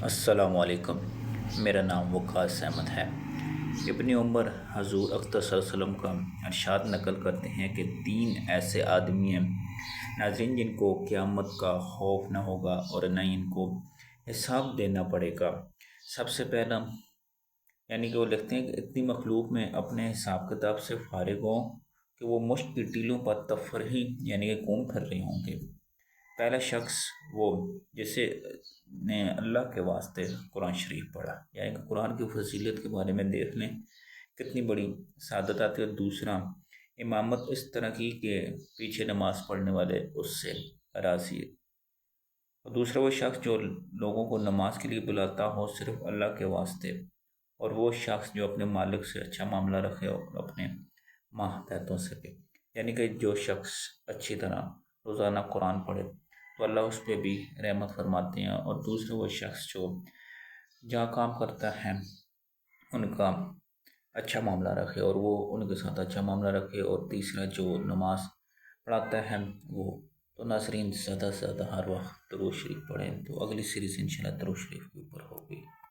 السلام علیکم۔ میرا نام وقاص احمد ہے۔ ابن عمر حضور اقدس صلی اللہ علیہ وسلم کا ارشاد نقل کرتے ہیں کہ تین ایسے آدمی ہیں ناظرین جن کو قیامت کا خوف نہ ہوگا اور نہ ان کو حساب دینا پڑے گا۔ سب سے پہلا یعنی کہ وہ لکھتے ہیں کہ اتنی مخلوق میں اپنے حساب کتاب سے فارغ ہوں کہ وہ مشت کی ٹیلوں پر تفرہی یعنی کہ گھوم پھر رہے ہوں گے۔ پہلا شخص وہ جسے نے اللہ کے واسطے قرآن شریف پڑھا، یعنی کہ قرآن کی فضیلت کے بارے میں دیکھ لیں کتنی بڑی سعادت آتی ہے۔ اور دوسرا امامت اس طرح کی کہ پیچھے نماز پڑھنے والے اس سے راضی ہے۔ اور دوسرا وہ شخص جو لوگوں کو نماز کے لیے بلاتا ہو صرف اللہ کے واسطے، اور وہ شخص جو اپنے مالک سے اچھا معاملہ رکھے اور اپنے ماتحتوں سے بھی، یعنی کہ جو شخص اچھی طرح روزانہ قرآن پڑھے تو اللہ اس پہ بھی رحمت فرماتے ہیں۔ اور دوسرا وہ شخص جو جہاں کام کرتا ہے ان کا اچھا معاملہ رکھے اور وہ ان کے ساتھ اچھا معاملہ رکھے۔ اور تیسرا جو نماز پڑھاتا ہے وہ تو ناظرین زیادہ سے زیادہ ہر وقت درود شریف پڑھیں۔ تو اگلی سیریز انشاءاللہ درود شریف کے اوپر ہوگی۔